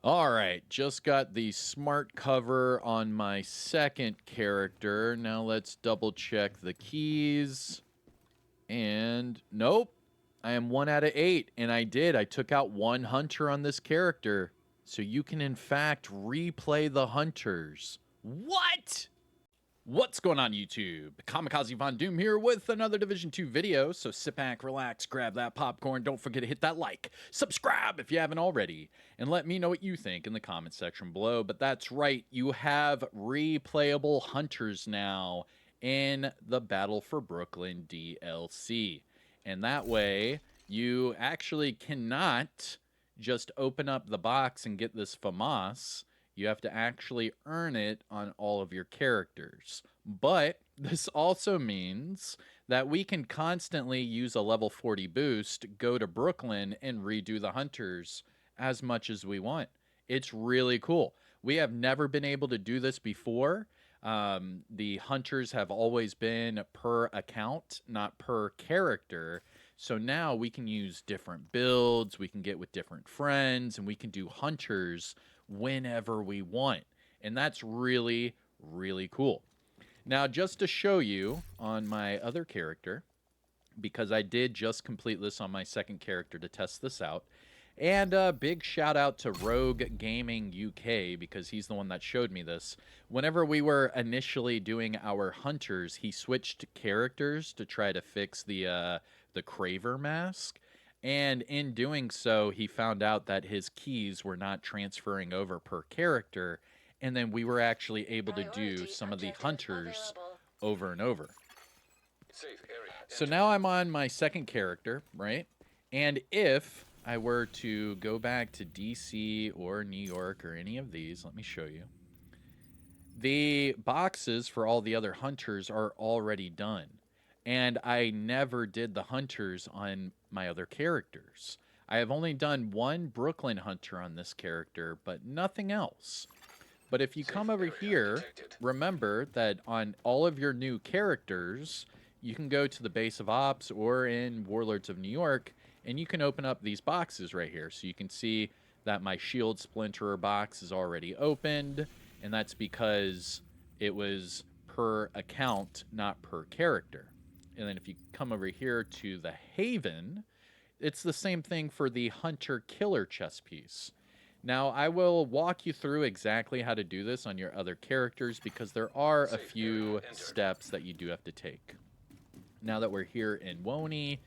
All right, just got the smart cover on my second character. Now let's double check the keys. And nope, I am 1 out of 8. And I took out 1 hunter on this character. So you can in fact replay the hunters. What? What's going on, YouTube? Kamikazevondoom here with another Division 2 video. So sit back, relax, grab that popcorn. Don't forget to hit that like, subscribe if you haven't already, and let me know what you think in the comment section below. But that's right, you have replayable hunters now in the Battle for Brooklyn DLC. And that way, you actually cannot just open up the box and get this FAMAS. You have to actually earn it on all of your characters. But this also means that we can constantly use a level 40 boost, go to Brooklyn, and redo the hunters as much as we want. It's really cool. We have never been able to do this before. The hunters have always been per account, not per character. So now we can use different builds, we can get with different friends, and we can do hunters whenever we want. And that's really, really cool. Now, just to show you on my other character, because I did just complete this on my second character to test this out. And a big shout out to Rogue Gaming UK, because he's the one that showed me this. Whenever we were initially doing our hunters, he switched characters to try to fix the Craver mask. And in doing so, he found out that his keys were not transferring over per character. And then we were actually able to do some of the hunters over and over. So now I'm on my second character, right? And if I were to go back to DC or New York or any of these, let me show you. The boxes for all the other hunters are already done. And I never did the hunters on my other characters. I have only done 1 Brooklyn hunter on this character, but nothing else. But if you come over here, remember that on all of your new characters, you can go to the base of ops or in Warlords of New York, and you can open up these boxes right here. So you can see that my shield splinterer box is already opened, and that's because it was per account, not per character. And then if you come over here to the Haven, it's the same thing for the Hunter Killer chess piece. Now, I will walk you through exactly how to do this on your other characters, because there are a few steps that you do have to take. Now that we're here in Woney,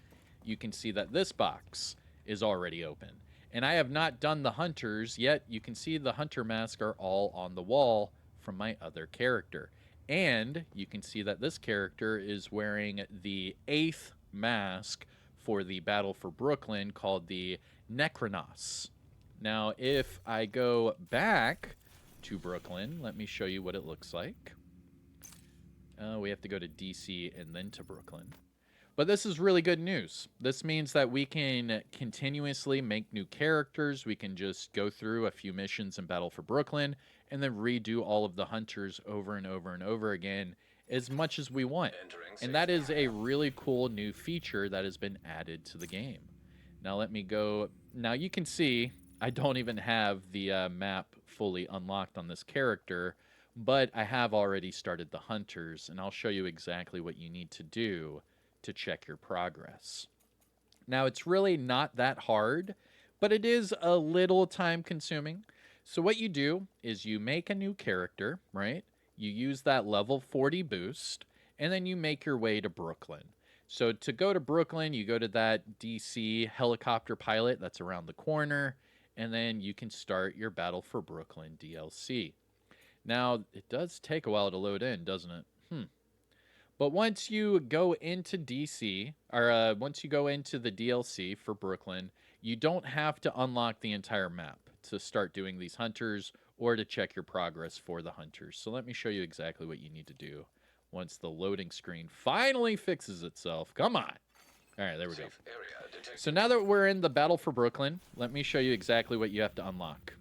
you can see that this box is already open. And I have not done the hunters yet. You can see the hunter mask are all on the wall from my other character. And you can see that this character is wearing the 8th mask for the Battle for Brooklyn, called the Necronos. Now, if I go back to Brooklyn, let me show you what it looks like. We have to go to DC and then to Brooklyn. But this is really good news. This means that we can continuously make new characters. We can just go through a few missions in Battle for Brooklyn and then redo all of the hunters over and over and over again as much as we want. And that is a really cool new feature that has been added to the game. Now let me go. Now you can see I don't even have the map fully unlocked on this character, but I have already started the hunters, and I'll show you exactly what you need to do to check your progress. Now, it's really not that hard, but it is a little time consuming. So what you do is you make a new character, right? You use that level 40 boost, and then you make your way to Brooklyn. So to go to Brooklyn, you go to that DC helicopter pilot that's around the corner, and then you can start your Battle for Brooklyn DLC. Now, it does take a while to load in, doesn't it? But once you go into DC, or once you go into the DLC for Brooklyn, you don't have to unlock the entire map to start doing these hunters or to check your progress for the hunters. So let me show you exactly what you need to do once the loading screen finally fixes itself. Come on. All right, there we go. So now that we're in the Battle for Brooklyn, let me show you exactly what you have to unlock.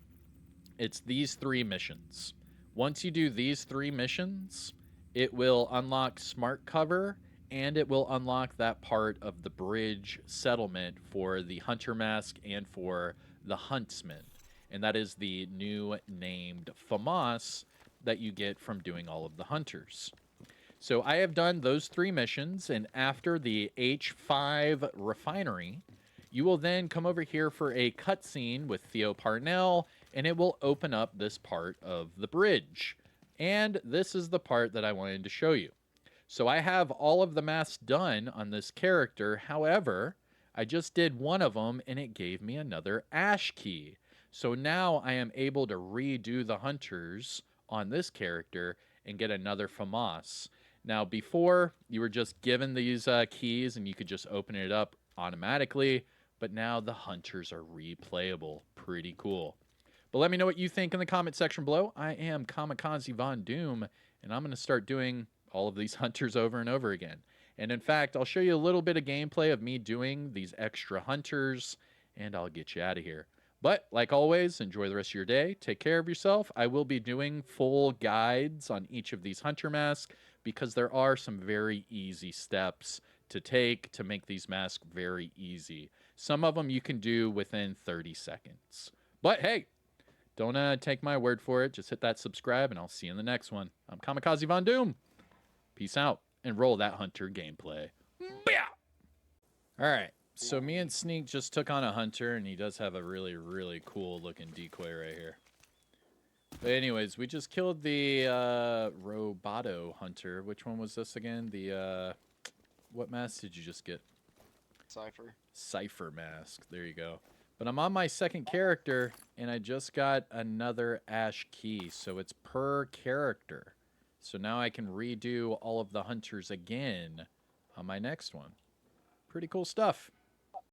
It's these 3 missions. Once you do these 3 missions, it will unlock Smart Cover, and it will unlock that part of the bridge settlement for the Hunter Mask and for the Huntsman. and that is the new named FAMAS that you get from doing all of the hunters. So I have done those 3 missions, and after the H5 refinery, you will then come over here for a cutscene with Theo Parnell, and it will open up this part of the bridge. And this is the part that I wanted to show you. So I have all of the masks done on this character. However, I just did one of them, and it gave me another ash key. So now I am able to redo the hunters on this character and get another FAMAS. Now, before, you were just given these keys and you could just open it up automatically, but now the hunters are replayable. Pretty cool. But let me know what you think in the comment section below. I am Kamikazevondoom, and I'm going to start doing all of these hunters over and over again. And in fact, I'll show you a little bit of gameplay of me doing these extra hunters, and I'll get you out of here. But, like always, enjoy the rest of your day. Take care of yourself. I will be doing full guides on each of these hunter masks because there are some very easy steps to take to make these masks very easy. Some of them you can do within 30 seconds. But hey, don't take my word for it. Just hit that subscribe, and I'll see you in the next one. I'm Kamikazevondoom. Peace out, and roll that hunter gameplay. All right. So me and Sneak just took on a hunter, and he does have a really, really cool looking decoy right here. But anyways, we just killed the Roboto hunter. Which one was this again? The what mask did you just get? Cypher. Cypher mask. There you go. But I'm on my second character, and I just got another ash key, so it's per character. So now I can redo all of the hunters again on my next one. Pretty cool stuff.